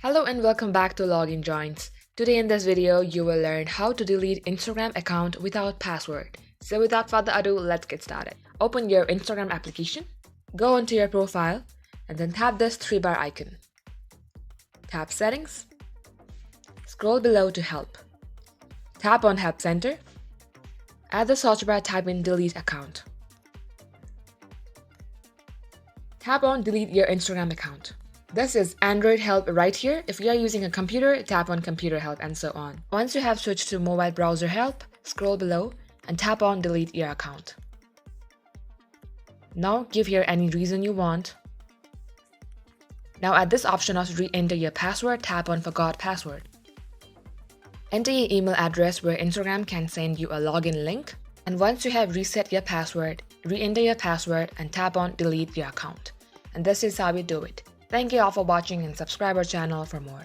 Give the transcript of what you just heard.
Hello and welcome back to Login Joints. Today in this video, you will learn how to delete Instagram account without password. So without further ado, let's get started. Open your Instagram application, go into your profile, and then tap this 3-bar icon. Tap Settings, scroll below to Help. Tap on Help Center. At the search bar, type in Delete Account. Tap on Delete your Instagram account. This is Android help right here. If you are using a computer, tap on computer help and so on. Once you have switched to mobile browser help, scroll below and tap on delete your account. Now give here any reason you want. Now at this option of re-enter your password, tap on forgot password. Enter your email address where Instagram can send you a login link. And once you have reset your password, re-enter your password and tap on delete your account. And this is how we do it. Thank you all for watching and subscribe our channel for more.